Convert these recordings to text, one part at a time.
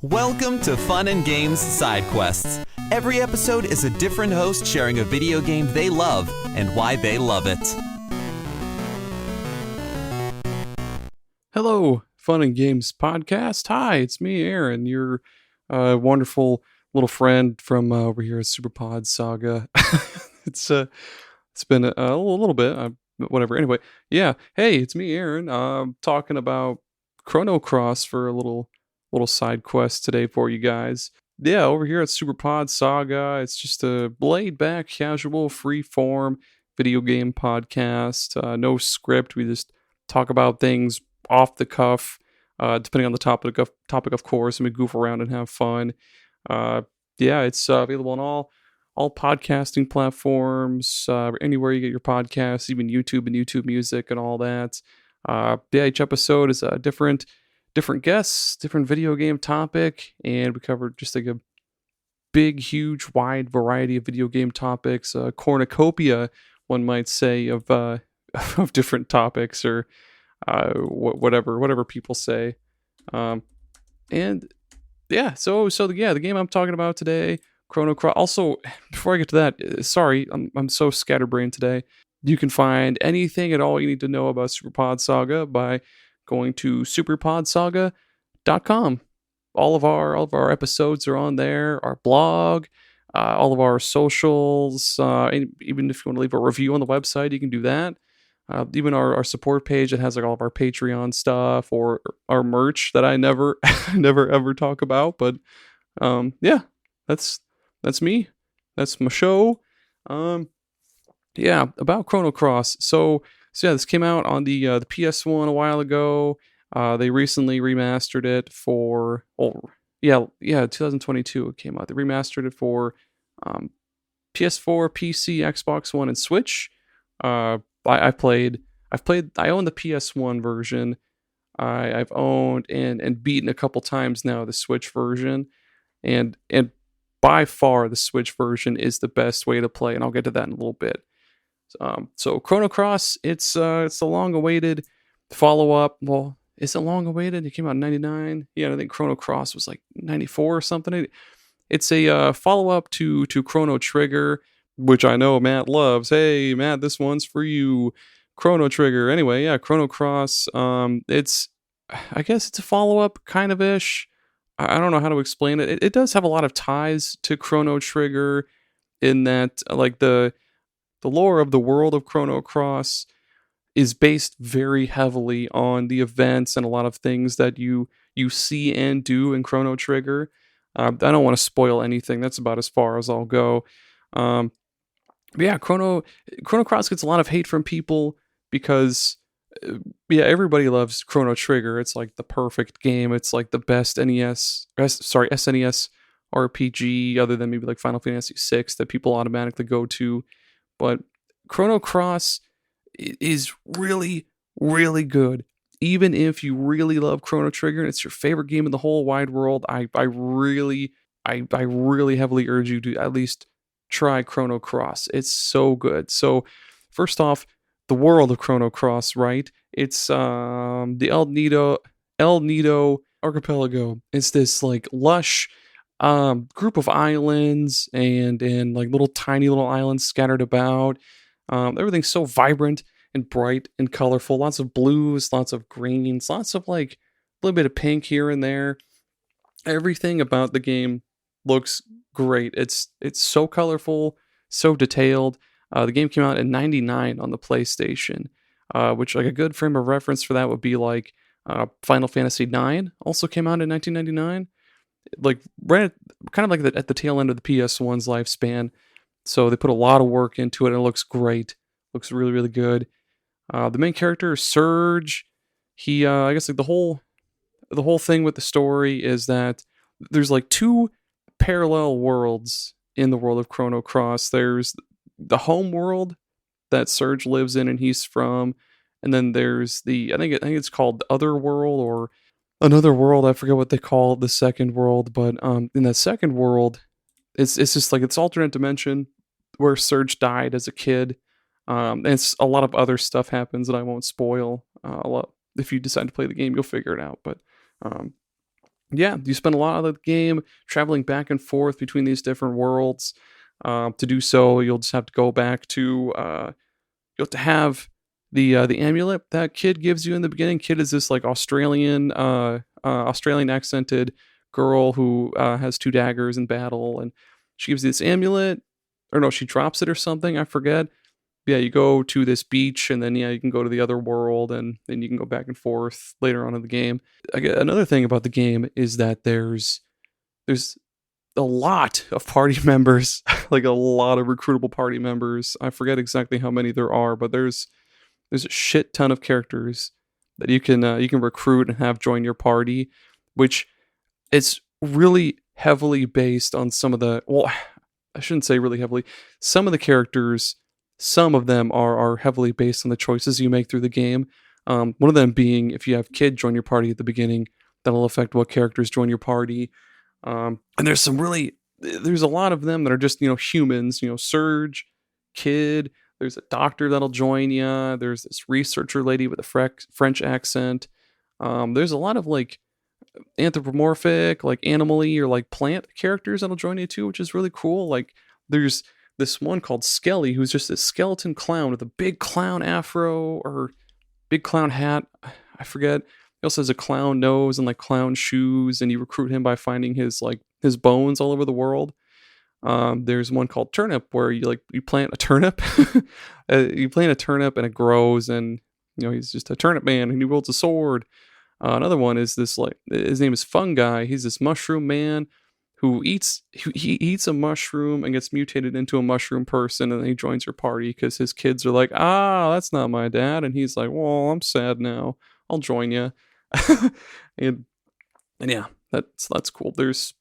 Welcome to Fun and Games Side Quests. Every episode is a different host sharing a video game they love and why they love it. Hello, Fun and Games podcast. Hi, it's me, Aaron, your wonderful little friend from over here at Superpod Saga. It's been a little bit, whatever. Anyway, yeah. Hey, it's me, Aaron. Talking about Chrono Cross for a little side quest today for you guys. Yeah, over here at Superpod Saga, it's just a laid back, casual, free form video game podcast. No script. We just talk about things off the cuff, depending on the topic of course, and we goof around and have fun. Yeah, it's available on all podcasting platforms, anywhere you get your podcasts, even YouTube and YouTube Music and all that. Yeah, each episode is a different guests, different video game topic, and we cover just like a big, huge, wide variety of video game topics, cornucopia, one might say, of of different topics or whatever people say. And yeah, so yeah, the game I'm talking about today, Chrono Cross. Also, before I get to that, sorry, I'm so scatterbrained today. You can find anything at all you need to know about Superpod Saga by going to superpodsaga.com. All of our episodes are on there, our blog, all of our socials. Even if you want to leave a review on the website, you can do that. Even our support page that has like all of our Patreon stuff or our merch that I never ever talk about. But yeah, that's me. That's my show. Yeah, about Chrono Cross. So yeah, this came out on the PS1 a while ago. They recently remastered it for 2022 it came out. They remastered it for PS4, PC, Xbox One, and Switch. I own the PS1 version. I've owned and beaten a couple times now the Switch version, and by far the Switch version is the best way to play, and I'll get to that in a little bit. So Chrono Cross, it's the long-awaited follow-up. Well, is it long-awaited? It came out in 99. Yeah, I think Chrono Cross was like 94 or something. It's a follow-up to Chrono Trigger, which I know Matt loves. Hey, Matt, this one's for you. Chrono Trigger. Anyway, yeah, Chrono Cross. I guess it's a follow-up, kind of ish. I don't know how to explain it. It does have a lot of ties to Chrono Trigger in that, like the lore of the world of Chrono Cross is based very heavily on the events and a lot of things that you see and do in Chrono Trigger. I don't want to spoil anything. That's about as far as I'll go. But yeah, Chrono Cross gets a lot of hate from people because everybody loves Chrono Trigger. It's like the perfect game. It's like the best SNES RPG, other than maybe like Final Fantasy VI, that people automatically go to. But Chrono Cross is really, really good. Even if you really love Chrono Trigger and it's your favorite game in the whole wide world, I really heavily urge you to at least try Chrono Cross. It's so good. So first off, the world of Chrono Cross, right? It's the El Nido archipelago. It's this like lush group of islands and like tiny little islands scattered about. Everything's so vibrant and bright and colorful. Lots of blues, lots of greens, lots of like a little bit of pink here and there. Everything about the game looks great. It's so colorful, so detailed. The game came out in '99 on the PlayStation, which like a good frame of reference for that would be like Final Fantasy IX also came out in 1999. Like right kind of like at the tail end of the PS1's lifespan. So they put a lot of work into it and it looks great. Looks really, really good. The main character, Surge, he I guess like the whole thing with the story is that there's like two parallel worlds in the world of Chrono Cross. There's the home world that Surge lives in and he's from, and then there's I think it's called the Other World or Another World. I forget what they call the second world, but in that second world, it's just like it's alternate dimension where Surge died as a kid. And it's a lot of other stuff happens that I won't spoil. A lot if you decide to play the game, you'll figure it out. But yeah, you spend a lot of the game traveling back and forth between these different worlds. To do so, you'll just have to go back to you'll have to have the amulet that Kid gives you in the beginning. Kid is this like Australian accented girl who has two daggers in battle, and she gives you this amulet, or no, she drops it or something. I forget. Yeah, you go to this beach, and then yeah, you can go to the other world, and then you can go back and forth later on in the game. Another thing about the game is that there's a lot of party members, like a lot of recruitable party members. I forget exactly how many there are, but there's a shit ton of characters that you can recruit and have join your party, which it's really heavily based on some of the, well, I shouldn't say really heavily. Some of the characters, some of them are heavily based on the choices you make through the game. One of them being if you have Kid join your party at the beginning, that'll affect what characters join your party. And there's a lot of them that are just, humans, Surge, Kid, there's a doctor that'll join you. There's this researcher lady with a French accent. There's a lot of like anthropomorphic, like animal-y or like plant characters that'll join you too, which is really cool. Like there's this one called Skelly, who's just this skeleton clown with a big clown afro or big clown hat. I forget. He also has a clown nose and like clown shoes, and you recruit him by finding his bones all over the world. There's one called Turnip where you plant a turnip, you plant a turnip and it grows, and he's just a turnip man and he wields a sword. Another one is this like his name is Fungi. He's this mushroom man he eats a mushroom and gets mutated into a mushroom person, and then he joins your party because his kids are like, that's not my dad, and he's like, well, I'm sad now. I'll join you. and yeah, that's cool. There's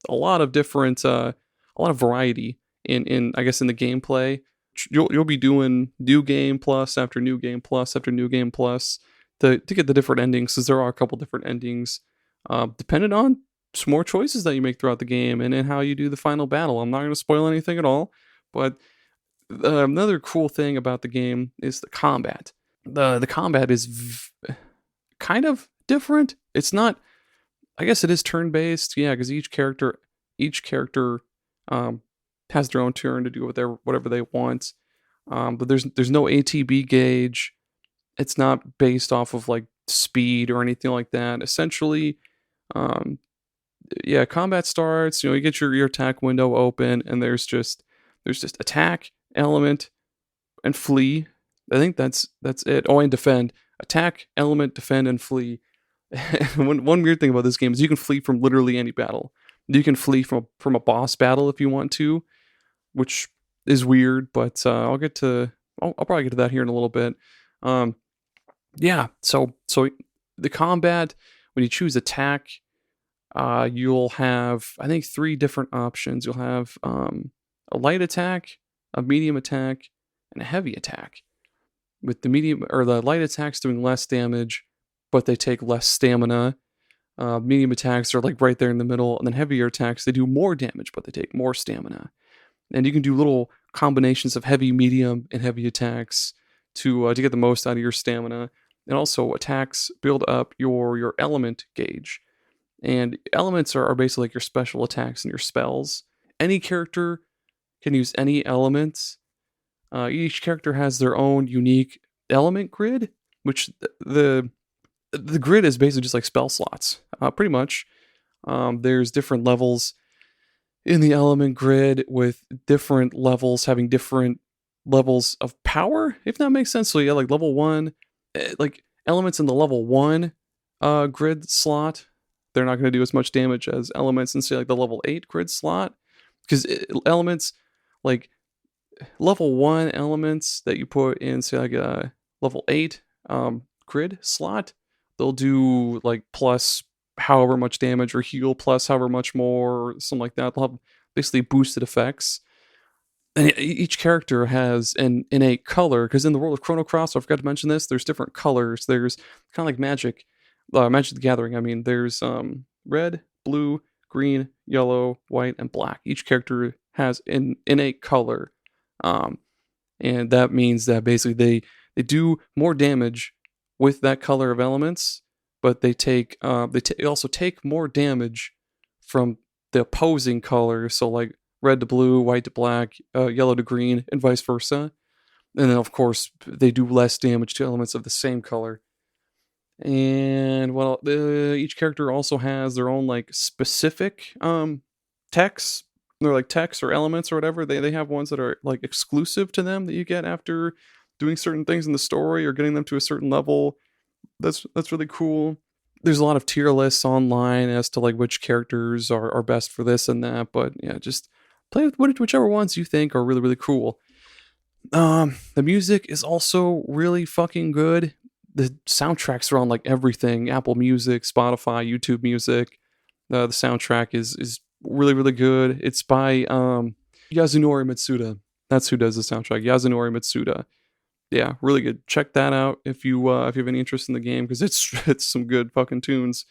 a lot of different a lot of variety in I guess in the gameplay. You'll be doing new game plus after new game plus after new game plus to get the different endings, because there are a couple different endings dependent on some more choices that you make throughout the game and in how you do the final battle. I'm not going to spoil anything at all, but another cool thing about the game is the combat. The combat is kind of different. It's not, I guess it is turn based, yeah, because each character has their own turn to do whatever they want. But there's no ATB gauge. It's not based off of like speed or anything like that. Essentially, combat starts. You get your attack window open, and there's just attack, element, and flee. I think that's it. Oh, and defend. Attack, element, defend, and flee. One weird thing about this game is you can flee from literally any battle. You can flee from a boss battle if you want to, which is weird, but I'll probably get to that here in a little bit. So the combat, when you choose attack, you'll have, I think, 3 different options. You'll have a light attack, a medium attack, and a heavy attack. With the medium or the light attacks doing less damage, but they take less stamina. Medium attacks are like right there in the middle, and then heavier attacks, they do more damage, but they take more stamina. And you can do little combinations of heavy, medium, and heavy attacks to get the most out of your stamina. And also, attacks build up your element gauge. And elements are basically like your special attacks and your spells. Any character can use any elements. Each character has their own unique element grid, which the grid is basically just like spell slots, pretty much. There's different levels in the element grid, with different levels having different levels of power, if that makes sense. So yeah, like level 1, like elements in the level 1 grid slot, they're not going to do as much damage as elements in, say, like the level 8 grid slot. Because elements, like level 1 elements that you put in, say, like a level 8 grid slot, they'll do like plus however much damage, or heal plus however much more, or something like that. They'll have basically boosted effects. And each character has an innate color, because in the world of Chrono Cross, I forgot to mention this, there's different colors. There's kind of like Magic the Gathering. I mean, there's red, blue, green, yellow, white, and black. Each character has an innate color. And that means that basically they do more damage with that color of elements, but they also take more damage from the opposing color. So like red to blue, white to black, yellow to green, and vice versa. And then of course they do less damage to elements of the same color. And well, each character also has their own like specific techs. They're like techs or elements or whatever. They have ones that are like exclusive to them that you get after doing certain things in the story or getting them to a certain level. That's really cool. There's a lot of tier lists online as to like which characters are best for this and that, but yeah, just play with whichever ones you think are really, really cool. The music is also really fucking good. The soundtracks are on like everything: Apple Music, Spotify, YouTube Music. The soundtrack is really, really good. It's by Yasunori Mitsuda. That's who does the soundtrack. Yasunori Mitsuda. Yeah, really good. Check that out if you have any interest in the game, because it's some good fucking tunes.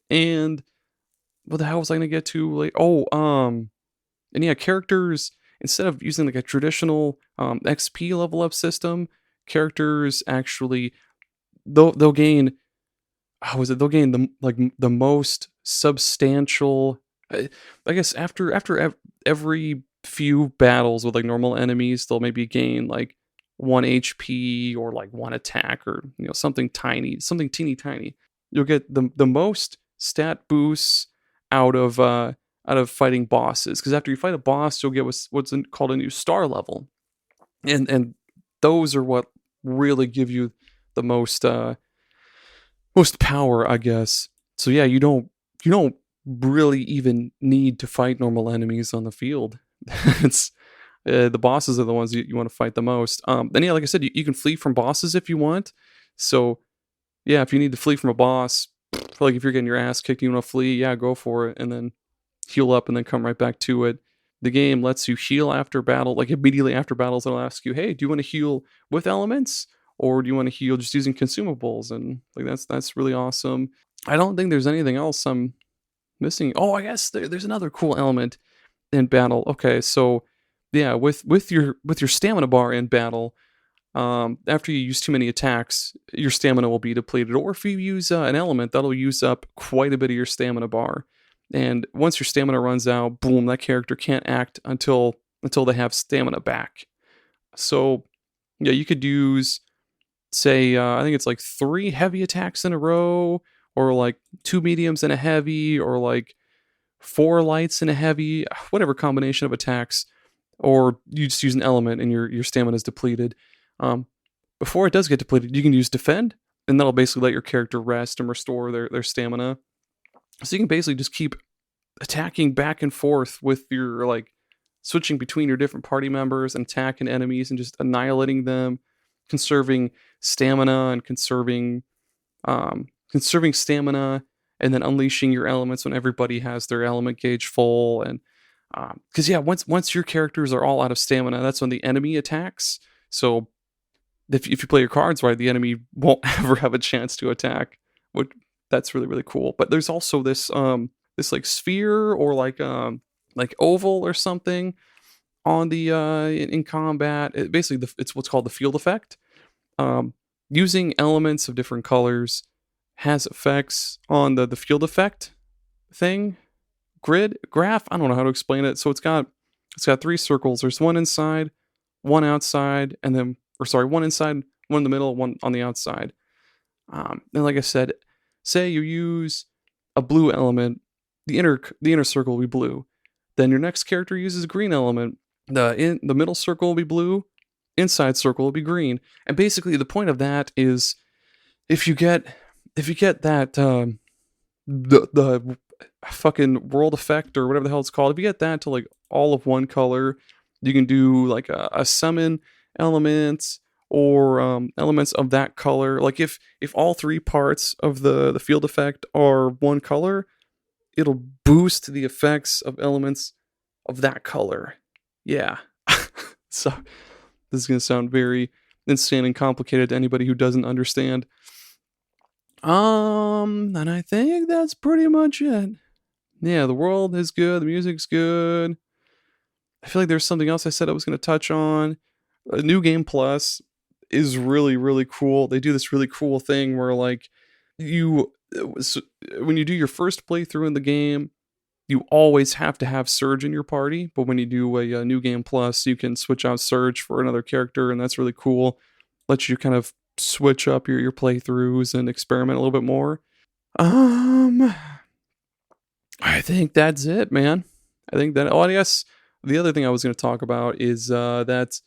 And what the hell was I gonna get to? Like, and yeah, characters, instead of using like a traditional XP level up system, characters actually they'll gain. How is it? They'll gain the most substantial. I guess after every few battles with like normal enemies, they'll maybe gain like 1 HP or like 1 attack, or something tiny, something teeny tiny. You'll get the most stat boosts out of fighting bosses, because after you fight a boss, you'll get what's called a new star level, and those are what really give you the most power, I guess. So yeah, you don't really even need to fight normal enemies on the field. It's the bosses are the ones you want to fight the most. And yeah, like I said, you can flee from bosses if you want. So yeah, if you need to flee from a boss, like if you're getting your ass kicked, you want to flee, yeah, go for it, and then heal up and then come right back to it. The game lets you heal after battle, like immediately after battles. It'll ask you, hey, do you want to heal with elements, or do you want to heal just using consumables? And like that's really awesome. I don't think there's anything else I'm missing. Oh, I guess there's another cool element in battle. Okay, so yeah, with your stamina bar in battle, after you use too many attacks, your stamina will be depleted. Or if you use an element, that'll use up quite a bit of your stamina bar. And once your stamina runs out, boom, that character can't act until they have stamina back. So yeah, you could use, say, I think it's like 3 heavy attacks in a row, or like 2 mediums and a heavy, or like 4 lights and a heavy, whatever combination of attacks. Or you just use an element and your stamina is depleted. Before it does get depleted, you can use defend, and that'll basically let your character rest and restore their stamina. So you can basically just keep attacking back and forth with your, like, switching between your different party members and attacking enemies and just annihilating them, conserving stamina and conserving stamina, and then unleashing your elements when everybody has their element gauge full. And because yeah, once your characters are all out of stamina, that's when the enemy attacks. So if you play your cards right, the enemy won't ever have a chance to attack. That's really, really cool. But there's also this like sphere, or like oval or something on the in combat. It's what's called the field effect. Using elements of different colors has effects on the field effect thing. Graph, I don't know how to explain it. So it's got 3 circles. There's one inside, one outside, and then, one inside, one in the middle, one on the outside. And like I said, say you use a blue element, the inner circle will be blue. Then your next character uses a green element. The middle circle will be blue, inside circle will be green. And basically the point of that is, if you get that the fucking world effect, or whatever the hell it's called, if you get that to like all of one color, you can do like a summon elements, or elements of that color. Like if all 3 parts of the field effect are one color, it'll boost the effects of elements of that color. Yeah. So this is gonna sound very insane and complicated to anybody who doesn't understand. And I think that's pretty much it. Yeah, the world is good, the music's good. I feel like there's something else I said I was going to touch on. New Game Plus is really, really cool. They do this really cool thing where, like, you when you do your first playthrough in the game, you always have to have Surge in your party. But when you do a New Game Plus, you can switch out Surge for another character, and that's really cool. Lets you kind of switch up your playthroughs and experiment a little bit more. I think that's it, man. I think that. Oh, I guess the other thing I was going to talk about is that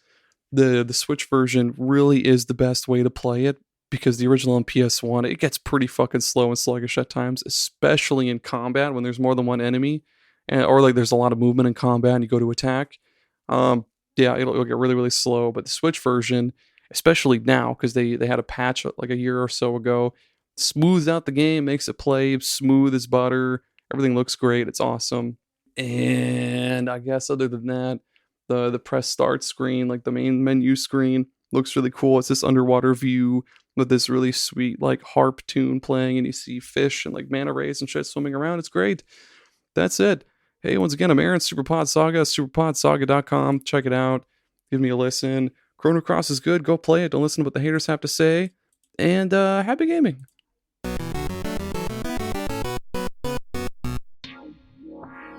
the Switch version really is the best way to play it, because the original on PS1, it gets pretty fucking slow and sluggish at times, especially in combat when there's more than one enemy, or like there's a lot of movement in combat and you go to attack. Yeah, it'll get really, really slow. But the Switch version, especially now, because they had a patch like a year or so ago, smooths out the game, makes it play smooth as butter. Everything looks great. It's awesome. And I guess other than that, the press start screen, like the main menu screen, looks really cool. It's this underwater view with this really sweet like harp tune playing, and you see fish and like manta rays and shit swimming around. It's great. That's it. Hey, once again, I'm Aaron, Superpod Saga, superpodsaga.com. Check it out. Give me a listen. Chrono Cross is good. Go play it. Don't listen to what the haters have to say. And happy gaming.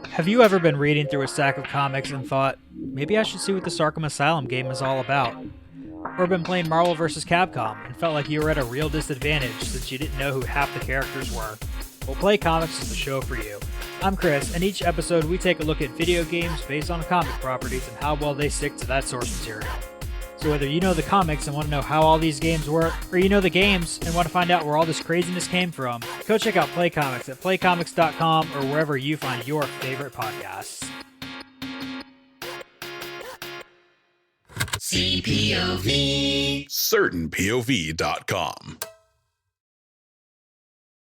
Have you ever been reading through a stack of comics and thought, maybe I should see what this Arkham Asylum game is all about? Or been playing Marvel vs. Capcom and felt like you were at a real disadvantage since you didn't know who half the characters were? Well, Play Comics is the show for you. I'm Chris, and each episode we take a look at video games based on comic properties and how well they stick to that source material. So whether you know the comics and want to know how all these games work, or you know the games and want to find out where all this craziness came from, go check out Play Comics at playcomics.com or wherever you find your favorite podcasts. CPOV. CertainPOV.com.